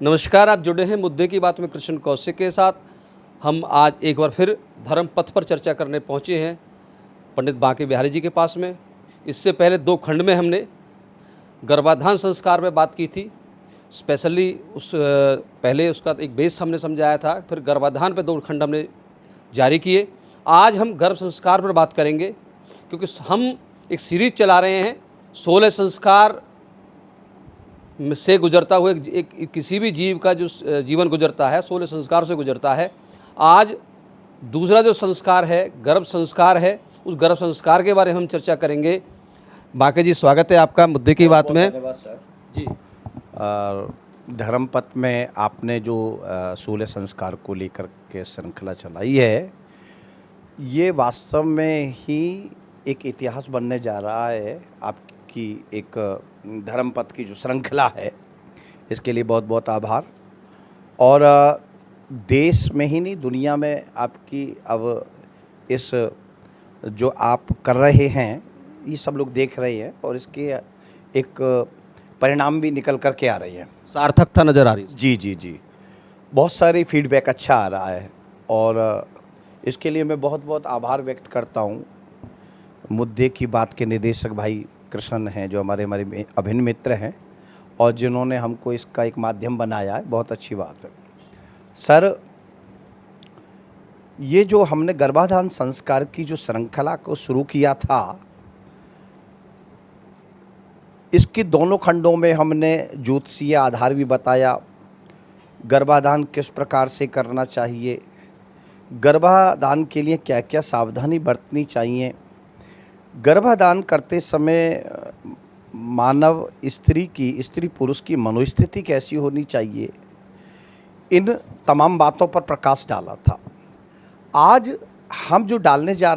नमस्कार, आप जुड़े हैं मुद्दे की बात में कृष्ण कौशिक के साथ। हम आज एक बार फिर धर्म पथ पर चर्चा करने पहुँचे हैं पंडित बांके बिहारी जी के पास में। इससे पहले 2 खंड में हमने गर्भाधान संस्कार में बात की थी। स्पेशली पहले उसका एक बेस हमने समझाया था, फिर गर्भाधान पे 2 खंड हमने जारी किए। आज हम गर्भ संस्कार पर बात करेंगे, क्योंकि हम एक सीरीज चला रहे हैं 16 संस्कार से गुजरता हुआ एक किसी भी जीव का जो जीवन गुजरता है 16 संस्कार से गुजरता है। आज दूसरा जो संस्कार है गर्भ संस्कार है, उस गर्भ संस्कार के बारे में हम चर्चा करेंगे। बांके जी, स्वागत है आपका मुद्दे की बात में। धन्यवाद सर जी। धर्मपथ में आपने जो 16 संस्कार को लेकर के श्रृंखला चलाई है, ये वास्तव में ही एक इतिहास बनने जा रहा है। आपकी एक धर्मपथ की जो श्रृंखला है, इसके लिए बहुत बहुत आभार। और देश में ही नहीं, दुनिया में आपकी अब इस जो आप कर रहे हैं, ये सब लोग देख रहे हैं और इसके एक परिणाम भी निकल कर के आ रही है, सार्थकता नज़र आ रही है। जी जी जी, बहुत सारी फीडबैक अच्छा आ रहा है और इसके लिए मैं बहुत बहुत आभार व्यक्त करता हूँ। मुद्दे की बात के निदेशक भाई कृष्ण हैं, जो हमारे अभिन्न मित्र हैं और जिन्होंने हमको इसका एक माध्यम बनाया है, बहुत अच्छी बात है। सर, ये जो हमने गर्भाधान संस्कार की जो श्रृंखला को शुरू किया था, इसके दोनों खंडों में हमने ज्योतिषीय आधार भी बताया, गर्भाधान किस प्रकार से करना चाहिए, गर्भाधान के लिए क्या क्या सावधानी बरतनी चाहिए, गर्भाधान करते समय मानव स्त्री पुरुष की मनोस्थिति कैसी होनी चाहिए, इन तमाम बातों पर प्रकाश डाला था। आज हम डालने जा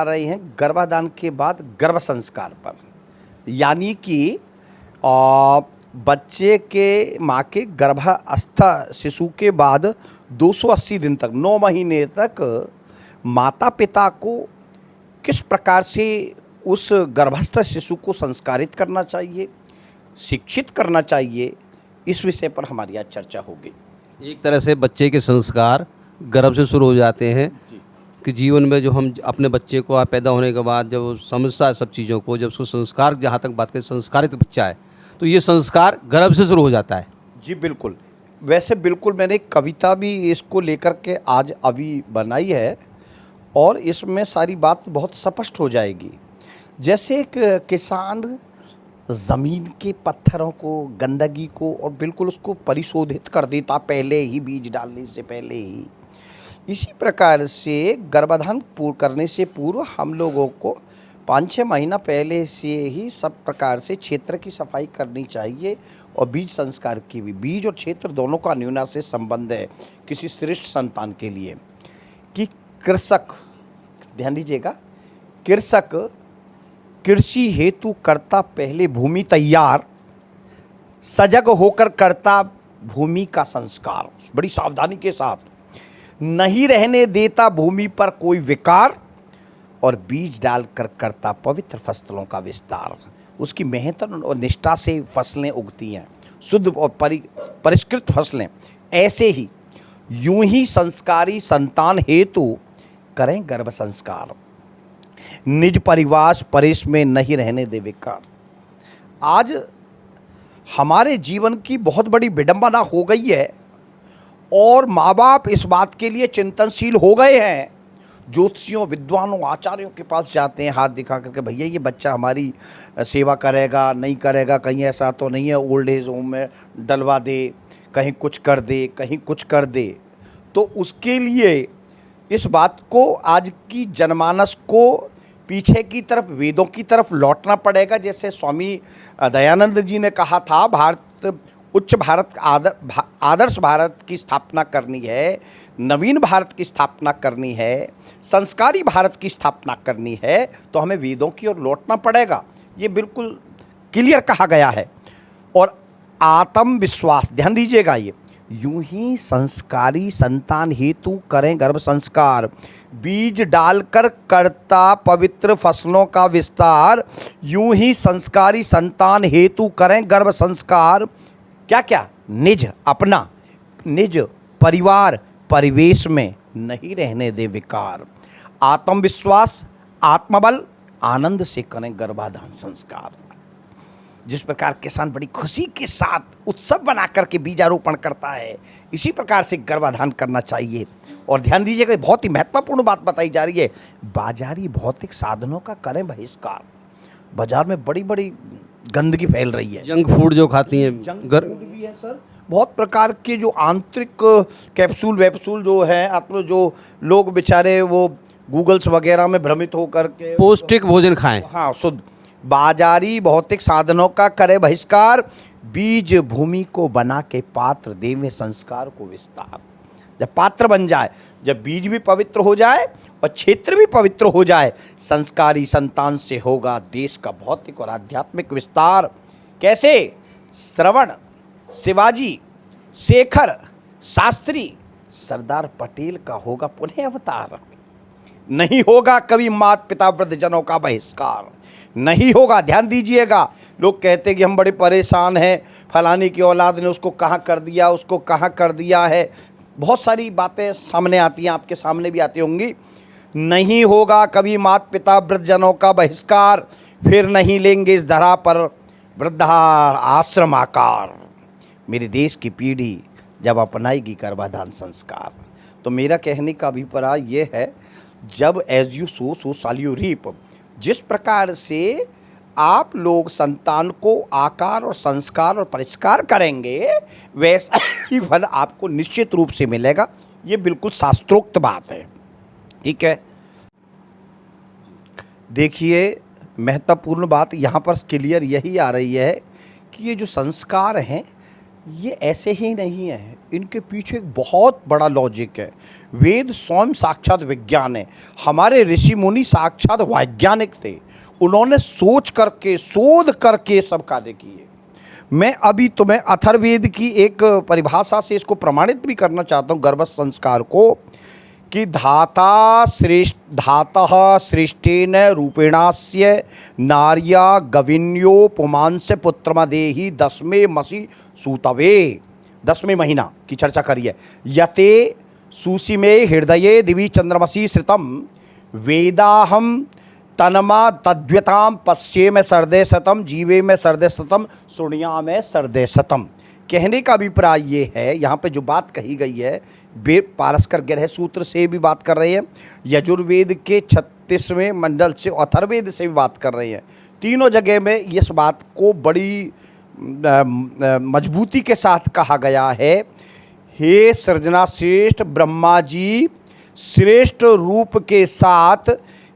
रहे हैं गर्भाधान के बाद गर्भ संस्कार पर, यानी कि बच्चे के माँ के गर्भास्थ शिशु के बाद 280 दिन तक, 9 महीने तक माता पिता को किस प्रकार से उस गर्भस्थ शिशु को संस्कारित करना चाहिए, शिक्षित करना चाहिए, इस विषय पर हमारी आज चर्चा होगी। एक तरह से बच्चे के संस्कार गर्भ से शुरू हो जाते हैं कि जीवन में जो हम अपने बच्चे को पैदा होने के बाद जब समझता है सब चीज़ों को, जब उसको संस्कार, जहाँ तक बात करें संस्कारित बच्चा है, तो ये संस्कार गर्भ से शुरू हो जाता है। जी बिल्कुल। वैसे बिल्कुल मैंने एक कविता भी इसको लेकर के आज अभी बनाई है और इसमें सारी बात बहुत स्पष्ट हो जाएगी। जैसे एक किसान ज़मीन के पत्थरों को, गंदगी को और बिल्कुल उसको परिशोधित कर देता पहले ही, बीज डालने से पहले ही, इसी प्रकार से गर्भाधान करने से पूर्व हम लोगों को 5-6 महीना पहले से ही सब प्रकार से क्षेत्र की सफाई करनी चाहिए। और बीज संस्कार की भी, बीज और क्षेत्र दोनों का अन्योन्याश्रय संबंध है किसी श्रेष्ठ संतान के लिए। कि कृषक, ध्यान दीजिएगा, कृषक कृषि हेतु करता पहले भूमि तैयार, सजग होकर करता भूमि का संस्कार, बड़ी सावधानी के साथ, नहीं रहने देता भूमि पर कोई विकार, और बीज डालकर करता पवित्र फसलों का विस्तार। उसकी मेहनत और निष्ठा से फसलें उगती हैं, शुद्ध और परिष्कृत फसलें। ऐसे ही यूं ही संस्कारी संतान हेतु करें गर्भ संस्कार, निज परिवार परेश में नहीं रहने दे विकार। आज हमारे जीवन की बहुत बड़ी विडंबना हो गई है और माँ बाप इस बात के लिए चिंतनशील हो गए हैं, ज्योतिषियों, विद्वानों, आचार्यों के पास जाते हैं हाथ दिखा करके, भैया ये बच्चा हमारी सेवा करेगा नहीं करेगा, कहीं ऐसा तो नहीं है ओल्ड एज होम में डलवा दे, कहीं कुछ कर दे, कहीं कुछ कर दे। तो उसके लिए इस बात को, आज की जनमानस को पीछे की तरफ, वेदों की तरफ लौटना पड़ेगा। जैसे स्वामी दयानंद जी ने कहा था, उच्च भारत, आदर्श भारत की स्थापना करनी है, नवीन भारत की स्थापना करनी है, संस्कारी भारत की स्थापना करनी है, तो हमें वेदों की ओर लौटना पड़ेगा। ये बिल्कुल क्लियर कहा गया है। और आत्मविश्वास, ध्यान दीजिएगा, ये यूं ही संस्कारी संतान हेतु करें गर्भ संस्कार, बीज डालकर करता पवित्र फसलों का विस्तार। यूं ही संस्कारी संतान हेतु करें गर्भ संस्कार। क्या क्या? निज अपना, निज परिवार परिवेश में नहीं रहने दे विकार। आत्मविश्वास आत्मबल आनंद से करें गर्भाधान संस्कार। जिस प्रकार किसान बड़ी खुशी के साथ उत्सव बना करके बीजारोपण करता है, इसी प्रकार से गर्भाधान करना चाहिए। और ध्यान दीजिएगा, बहुत ही महत्वपूर्ण बात बताई जा रही है, बाजारी भौतिक साधनों का करें बहिष्कार। बाजार में बड़ी बड़ी गंदगी फैल रही है, जंक फूड जो खाती हैं, जंक फूड भी है सर, बहुत प्रकार के जो आंतरिक कैप्सूल वैप्सूल जो है, आप जो लोग बेचारे वो गूगल्स वगैरह में भ्रमित होकर के पौष्टिक भोजन खाएं। हाँ, शुद्ध बाजारी भौतिक साधनों का करे बहिष्कार। बीज भूमि को बना के पात्र देवे संस्कार को विस्तार। जब पात्र बन जाए, जब बीज भी पवित्र हो जाए और क्षेत्र भी पवित्र हो जाए, संस्कारी संतान से होगा देश का भौतिक और आध्यात्मिक विस्तार। कैसे? श्रवण, शिवाजी, शेखर, शास्त्री, सरदार पटेल का होगा पुनः अवतार। नहीं होगा कभी माता पिता वृद्धजनों का बहिष्कार, नहीं होगा। ध्यान दीजिएगा, लोग कहते हैं कि हम बड़े परेशान हैं, फलाने की औलाद ने उसको कहाँ कर दिया, उसको कहाँ कर दिया है, बहुत सारी बातें सामने आती हैं, आपके सामने भी आती होंगी। नहीं होगा कभी माता पिता वृद्धजनों का बहिष्कार, फिर नहीं लेंगे इस धरा पर वृद्धा आश्रम आकार। मेरे देश की पीढ़ी जब अपनाएगी गर्भाधान संस्कार। तो मेरा कहने का अभिप्राय ये है, जब as you sow so shall you reap. जिस प्रकार से आप लोग संतान को आकार और संस्कार और परिष्कार करेंगे, वैसा ही फल आपको निश्चित रूप से मिलेगा। ये बिल्कुल शास्त्रोक्त बात है, ठीक है। देखिए, महत्वपूर्ण बात यहाँ पर क्लियर यही आ रही है कि ये जो संस्कार हैं ये ऐसे ही नहीं है, इनके पीछे एक बहुत बड़ा लॉजिक है। वेद स्वयं साक्षात विज्ञान है, हमारे ऋषि मुनि साक्षात वैज्ञानिक थे, उन्होंने सोच करके शोध करके सब कार्य किए। मैं अभी तुम्हें अथर्ववेद की एक परिभाषा से इसको प्रमाणित भी करना चाहता हूँ गर्भ संस्कार को, कि धाता श्रेष्ठेन रूपेणास्य नार्या गविन्यो पुमांस्य पुत्रमदेहि 10वें मसी सूतवे। 10वें महीना की चर्चा करिए। यते सुसीमे हृदये दिवि चंद्रमसी श्रितम वेदाहम तनमा तद्व्यताम पश्ये में सर्दे शतम जीवे में सर्दे शतम सुनिया में सर्दे शतम। कहने का अभिप्राय ये है, यहाँ पे जो बात कही गई है पारस्कर ग्रह सूत्र से भी बात कर रहे हैं, यजुर्वेद के 36वें मंडल से, अथर्ववेद से भी बात कर रहे हैं। तीनों जगह में इस बात को बड़ी मजबूती के साथ कहा गया है, हे सृजना श्रेष्ठ ब्रह्मा जी, श्रेष्ठ रूप के साथ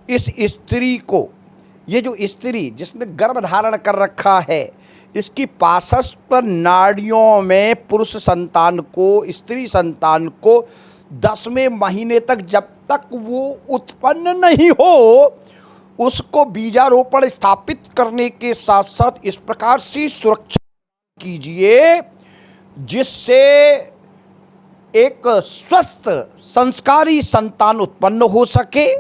इस स्त्री को, ये जो स्त्री जिसने गर्भ धारण कर रखा है, इसकी 65 नाड़ियों में पुरुष संतान को, स्त्री संतान को 10वें महीने तक, जब तक वो उत्पन्न नहीं हो, उसको बीजारोपण स्थापित करने के साथ साथ इस प्रकार से सुरक्षा कीजिए जिससे एक स्वस्थ संस्कारी संतान उत्पन्न हो सके,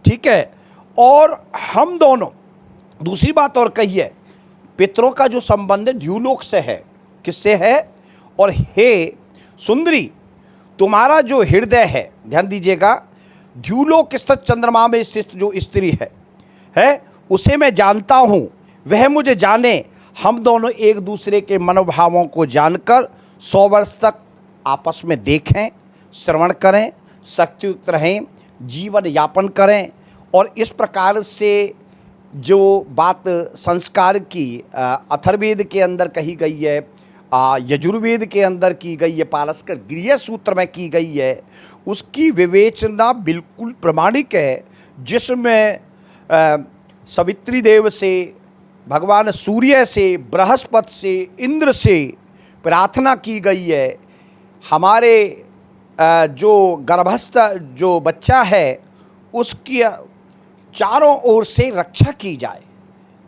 ठीक है। और हम दोनों, दूसरी बात और कही है, पितरों का जो संबंध है द्यूलोक से है, किससे है? और हे सुंदरी, तुम्हारा जो हृदय है, ध्यान दीजिएगा, द्यूलोक स्थित चंद्रमा में स्थित जो स्त्री है उसे मैं जानता हूँ, वह मुझे जाने। हम दोनों एक दूसरे के मनोभावों को जानकर 100 वर्ष तक आपस में देखें, श्रवण करें, शक्तियुक्त रहें, जीवन यापन करें। और इस प्रकार से जो बात संस्कार की अथर्ववेद के अंदर कही गई है, यजुर्वेद के अंदर की गई है, पारस्कर गृह सूत्र में की गई है, उसकी विवेचना बिल्कुल प्रमाणिक है, जिसमें सवित्री देव से, भगवान सूर्य से, बृहस्पति से, इंद्र से प्रार्थना की गई है, हमारे जो गर्भस्थ जो बच्चा है उसकी चारों ओर से रक्षा की जाए,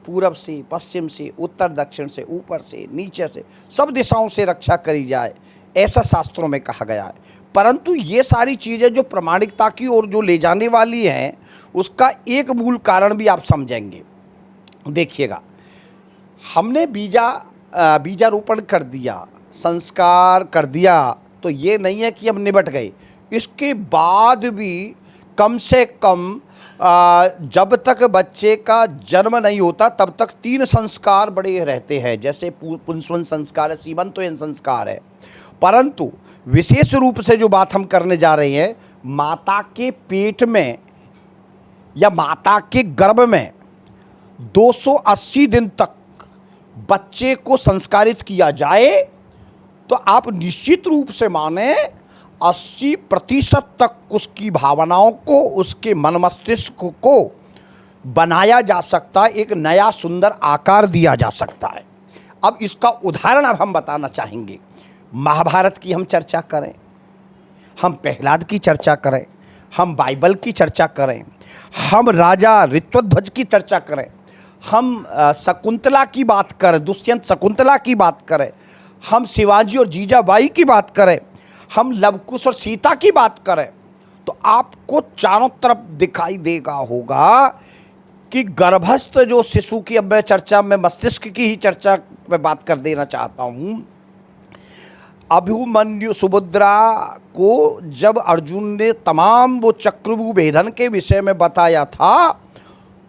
पूरब से, पश्चिम से, उत्तर दक्षिण से, ऊपर से, नीचे से, सब दिशाओं से रक्षा करी जाए। ऐसा शास्त्रों में कहा गया है। परंतु ये सारी चीज़ें जो प्रामाणिकता की ओर जो ले जाने वाली हैं, उसका एक मूल कारण भी आप समझेंगे। देखिएगा, हमने बीजारोपण कर दिया, संस्कार कर दिया, तो ये नहीं है कि हम निबट गए। इसके बाद भी कम से कम जब तक बच्चे का जन्म नहीं होता तब तक 3 संस्कार बड़े रहते हैं। जैसे पुंसवन संस्कार है, सीमंतोयन संस्कार है। परंतु विशेष रूप से जो बात हम करने जा रहे हैं, माता के पेट में या माता के गर्भ में 280 दिन तक बच्चे को संस्कारित किया जाए, तो आप निश्चित रूप से माने 80% तक उसकी भावनाओं को, उसके मन मस्तिष्क को बनाया जा सकता है, एक नया सुंदर आकार दिया जा सकता है। अब इसका उदाहरण अब हम बताना चाहेंगे। महाभारत की हम चर्चा करें, हम प्रहलाद की चर्चा करें, हम बाइबल की चर्चा करें, हम राजा ऋत्वध्वज की चर्चा करें, हम शकुंतला की बात करें, दुष्यंत शकुंतला की बात करें, हम शिवाजी और जीजाबाई की बात करें, हम लवकुश और सीता की बात करें, तो आपको चारों तरफ दिखाई देगा होगा कि गर्भस्थ जो शिशु की, अब मैं चर्चा में मस्तिष्क की ही चर्चा में बात कर देना चाहता हूँ। अभिमन्यु सुभद्रा को जब अर्जुन ने तमाम वो चक्रव्यूह भेदन के विषय में बताया था,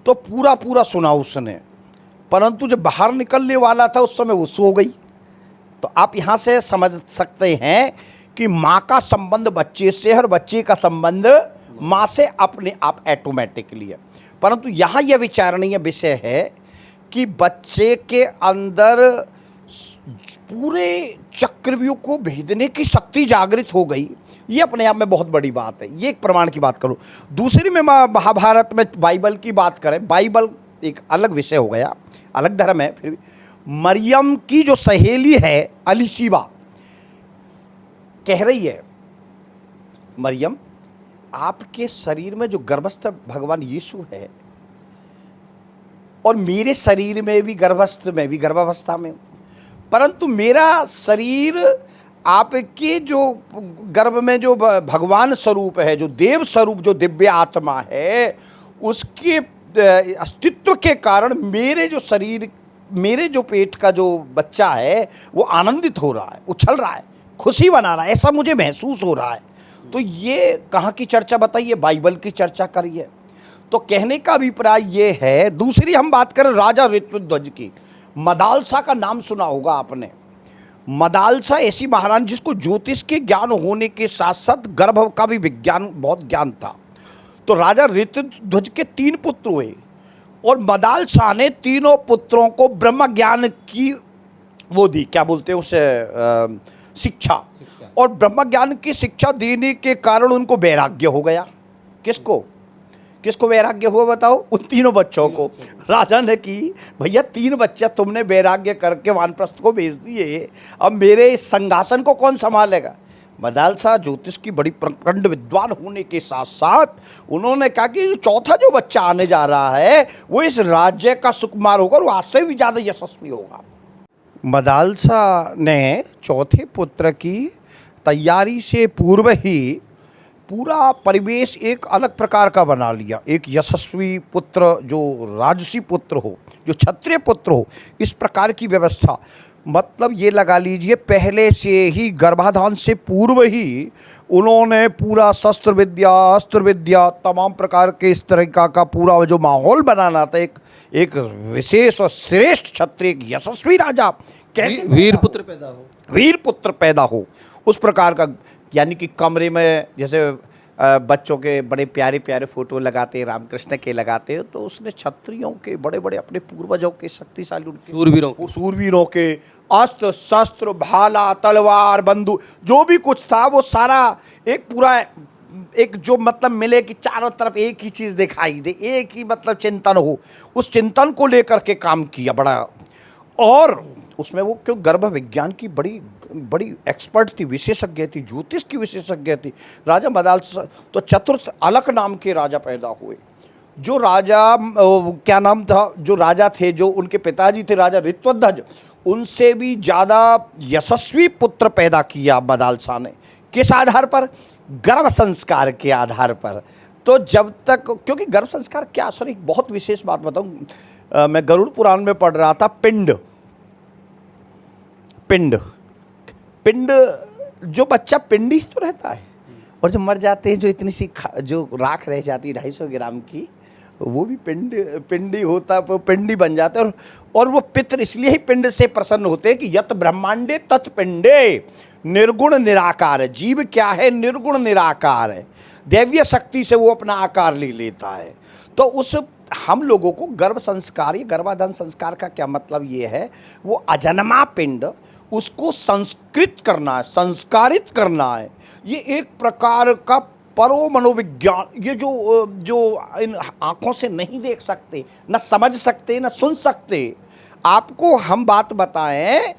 तो पूरा पूरा सुना उसने, परंतु जब बाहर निकलने वाला था उस समय वो सो गई। तो आप यहाँ से समझ सकते हैं कि माँ का संबंध बच्चे से और बच्चे का संबंध माँ से अपने आप ऑटोमेटिकली है। परंतु यहाँ यह विचारणीय विषय है कि बच्चे के अंदर पूरे चक्रव्यूह को भेदने की शक्ति जागृत हो गई, ये अपने आप में बहुत बड़ी बात है। ये एक प्रमाण की बात करो। दूसरी में महाभारत में बाइबल की बात करें, बाइबल एक अलग विषय हो गया, अलग धर्म है, फिर भी मरियम की जो सहेली है अलीशिबा कह रही है, मरियम आपके शरीर में जो गर्भस्थ भगवान यीशु है और मेरे शरीर में भी गर्भस्थ में भी गर्भावस्था में, परंतु मेरा शरीर आपके जो गर्भ में जो भगवान स्वरूप है, जो देव स्वरूप, जो दिव्य आत्मा है, उसके अस्तित्व के कारण मेरे जो शरीर, मेरे जो पेट का जो बच्चा है वो आनंदित हो रहा है, उछल रहा है, खुशी बना रहा है, ऐसा मुझे महसूस हो रहा है। तो ये कहाँ की चर्चा बताइए? बाइबल की चर्चा करिए। तो कहने का अभिप्राय ये है। दूसरी हम बात करें राजा ऋत्वध्वज की, मदालसा का नाम सुना होगा आपने। मदालसा ऐसी महारानी जिसको ज्योतिष के ज्ञान होने के साथ साथ गर्भ का भी विज्ञान, बहुत ज्ञान था। तो राजा ऋत्वध्वज के 3 पुत्र हुए और मदालसा ने तीनों पुत्रों को ब्रह्म ज्ञान की वो दी, क्या बोलते हैं उसे, शिक्षा। और ब्रह्म ज्ञान की शिक्षा देने के कारण उनको वैराग्य हो गया। किसको किसको वैराग्य हुआ बताओ? उन तीनों बच्चों को। राजा ने की, भैया 3 बच्चे तुमने वैराग्य करके वानप्रस्थ को भेज दिए, अब मेरे इस संघासन को कौन संभालेगा? मदालसा ज्योतिष की बड़ी प्रचंड विद्वान होने के साथ साथ उन्होंने कहा कि चौथा जो बच्चा आने जा रहा है वो इस राज्य का सुकुमार होगा, वो आज से भी ज़्यादा यशस्वी होगा। मदालसा ने चौथे पुत्र की तैयारी से पूर्व ही पूरा परिवेश एक अलग प्रकार का बना लिया। एक यशस्वी पुत्र, जो राजसी पुत्र हो, जो क्षत्रिय पुत्र हो, इस प्रकार की व्यवस्था। मतलब ये लगा लीजिए पहले से ही गर्भाधान से पूर्व ही उन्होंने पूरा शस्त्र विद्या, अस्त्र विद्या, तमाम प्रकार के इस तरीका का पूरा जो माहौल बनाना था, एक विशेष और श्रेष्ठ क्षत्रिय यशस्वी राजा कैसे वीर पुत्र पैदा हो, वीर पुत्र पैदा हो, उस प्रकार का। यानी कि कमरे में जैसे बच्चों के बड़े प्यारे प्यारे फोटो लगाते, रामकृष्ण के लगाते, तो उसने क्षत्रियों के बड़े बड़े अपने पूर्वजों के शक्तिशाली, उनके सूरवीरों के अस्त्र शस्त्र, भाला, तलवार, बंदूक, जो भी कुछ था वो सारा एक पूरा एक जो मतलब मिले कि चारों तरफ एक ही चीज़ दिखाई दे, एक ही मतलब चिंतन हो, उस चिंतन को लेकर के काम किया बड़ा। और उसमें वो क्यों गर्भ विज्ञान की बड़ी बड़ी एक्सपर्ट थी, विशेषज्ञ थी, ज्योतिष की विशेषज्ञ थी राजा मदालसा। तो चतुर्थ अलक नाम के राजा पैदा हुए। जो राजा क्या नाम था, जो राजा थे, जो उनके पिताजी थे राजा ऋत्वध्वज, उनसे भी ज़्यादा यशस्वी पुत्र पैदा किया मदालसा ने। किस आधार पर? गर्भ संस्कार के आधार पर। तो जब तक, क्योंकि गर्भ संस्कार क्या, सर एक बहुत विशेष बात बताऊं, मैं गरुड़ पुराण में पढ़ रहा था, पिंड पिंड पिंड, जो बच्चा पिंडी तो रहता है, और जो मर जाते हैं, जो इतनी सी जो राख रह जाती है 250 ग्राम की, वो भी पिंडी होता है, वो पिंडी बन जाता है। और वो पितृ इसलिए ही पिंड से प्रसन्न होते हैं कि यत ब्रह्मांडे तत् पिंडे निर्गुण निराकार है। जीव क्या है? निर्गुण निराकार है। दैवीय शक्ति से वो अपना आकार ले लेता है। तो उस हम लोगों को गर्भ संस्कार, ये गर्भाधान संस्कार का क्या मतलब ये है, वो अजन्मा पिंड, उसको संस्कृत करना है, संस्कारित करना है। ये एक प्रकार का परो मनोविज्ञान, ये जो इन आँखों से नहीं देख सकते, न समझ सकते, न सुन सकते। आपको हम बात बताएं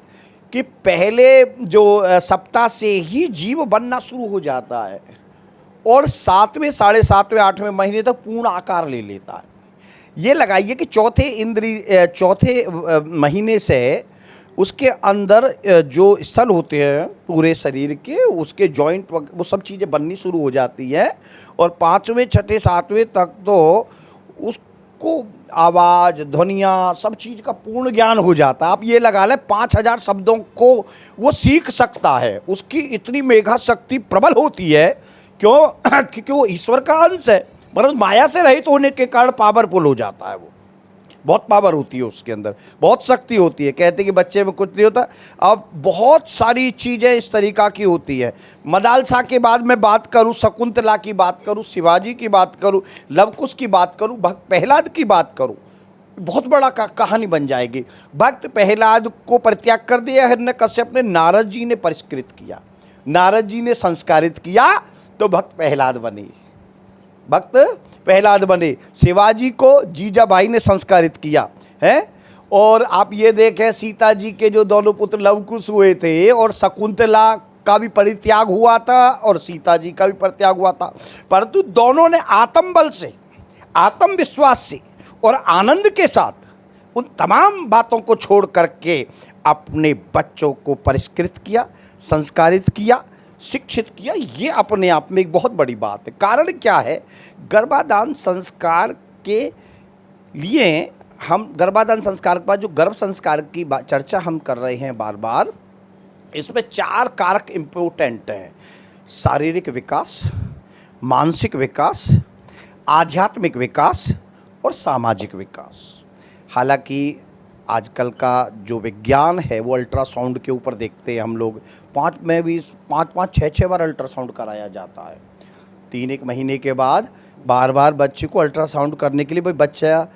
कि पहले जो सप्ताह से ही जीव बनना शुरू हो जाता है और 7वें, 7.5वें, 8वें महीने तक पूर्ण आकार ले लेता है। ये लगाइए कि चौथे महीने से उसके अंदर जो स्थल होते हैं पूरे शरीर के, उसके जॉइंट वो सब चीज़ें बननी शुरू हो जाती है। और 5वें, 6ठे, 7वें तक तो उसको आवाज़, ध्वनियाँ, सब चीज़ का पूर्ण ज्ञान हो जाता है। आप ये लगा लें 5000 शब्दों को वो सीख सकता है। उसकी इतनी मेघा शक्ति प्रबल होती है। क्यों? क्योंकि वो ईश्वर का अंश है, परंतु माया से रहित होने के कारण पावरफुल हो जाता है। वो बहुत पावर होती है उसके अंदर, बहुत शक्ति होती है। कहते हैं कि बच्चे में कुछ नहीं होता, अब बहुत सारी चीज़ें इस तरीक़ा की होती है। मदालसा के बाद मैं बात करूं, शकुंतला की बात करूं, शिवाजी की बात करूं, लवकुश की बात करूं, भक्त प्रहलाद की बात करूं, बहुत बड़ा कहानी बन जाएगी। भक्त प्रहलाद को परित्याग कर दिया हिरण्यकश्यप ने, नारद जी ने परिष्कृत किया, नारद जी ने संस्कारित किया, तो भक्त प्रहलाद बने, भक्त प्रहलाद बने। शिवाजी को जीजाबाई ने संस्कारित किया है। और आप ये देखें, सीता जी के जो दोनों पुत्र लवकुश हुए थे, और शकुंतला का भी परित्याग हुआ था और सीता जी का भी परित्याग हुआ था, परंतु दोनों ने आत्मबल से, आत्मविश्वास से और आनंद के साथ उन तमाम बातों को छोड़ करके अपने बच्चों को परिष्कृत किया, संस्कारित किया, शिक्षित किया। ये अपने आप में एक बहुत बड़ी बात है। कारण क्या है? गर्भाधान संस्कार के लिए हम, गर्भाधान संस्कार के बाद जो गर्भ संस्कार की चर्चा हम कर रहे हैं बार बार, इसमें 4 कारक इम्पोर्टेंट हैं: शारीरिक विकास, मानसिक विकास, आध्यात्मिक विकास और सामाजिक विकास। हालांकि आजकल का जो विज्ञान है वो अल्ट्रासाउंड के ऊपर देखते हैं हम लोग। 5 6 बार अल्ट्रासाउंड कराया जाता है। 3 महीने के बाद बार बार बच्चे को अल्ट्रासाउंड करने के लिए, भाई बच्चा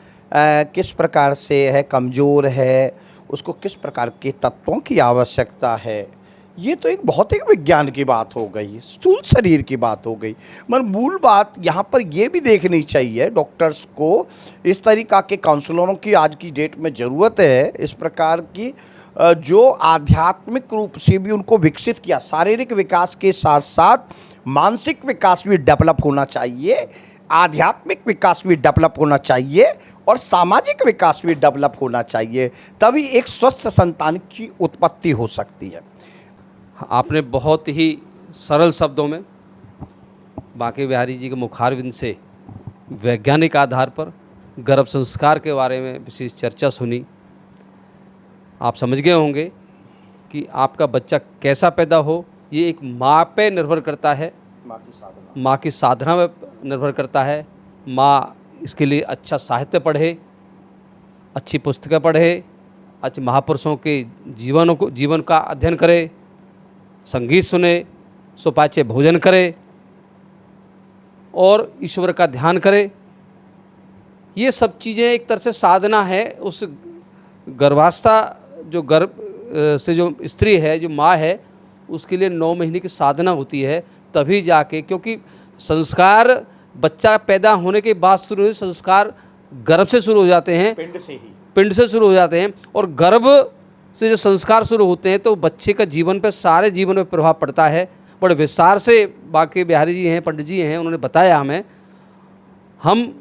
किस प्रकार से है, कमज़ोर है, उसको किस प्रकार के तत्वों की आवश्यकता है। ये तो एक भौतिक विज्ञान की बात हो गई, स्थूल शरीर की बात हो गई। मगर मूल बात यहाँ पर ये भी देखनी चाहिए डॉक्टर्स को, इस तरीक़ा के काउंसलरों की आज की डेट में ज़रूरत है, इस प्रकार की जो आध्यात्मिक रूप से भी उनको विकसित किया। शारीरिक विकास के साथ साथ मानसिक विकास भी डेवलप होना चाहिए, आध्यात्मिक विकास भी डेवलप होना चाहिए और सामाजिक विकास भी डेवलप होना चाहिए, तभी एक स्वस्थ संतान की उत्पत्ति हो सकती है। आपने बहुत ही सरल शब्दों में बांके बिहारी जी के मुखारविंद से वैज्ञानिक आधार पर गर्भ संस्कार के बारे में विशेष चर्चा सुनी। आप समझ गए होंगे कि आपका बच्चा कैसा पैदा हो, ये एक माँ पे निर्भर करता है, माँ की साधना में निर्भर करता है। माँ इसके लिए अच्छा साहित्य पढ़े, अच्छी पुस्तकें पढ़े, अच्छे महापुरुषों के जीवन का अध्ययन करे, संगीत सुने, सुपाच्य भोजन करे और ईश्वर का ध्यान करे। ये सब चीज़ें एक तरह से साधना है। उस गर्भावस्था, जो गर्भ से जो स्त्री है, जो माँ है, उसके लिए 9 महीने की साधना होती है, तभी जाके, क्योंकि संस्कार बच्चा पैदा होने के बाद शुरू हुए, संस्कार गर्भ से शुरू हो जाते हैं, पिंड से शुरू हो जाते हैं, और गर्भ से जो संस्कार शुरू होते हैं तो बच्चे का जीवन पर, सारे जीवन में प्रभाव पड़ता है। बड़े विस्तार से बांके बिहारी जी हैं, पंडित जी हैं, उन्होंने बताया हमें। हम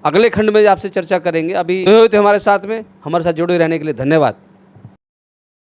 अगले खंड में आपसे चर्चा करेंगे। अभी हुए थे हमारे साथ जुड़े रहने के लिए धन्यवाद।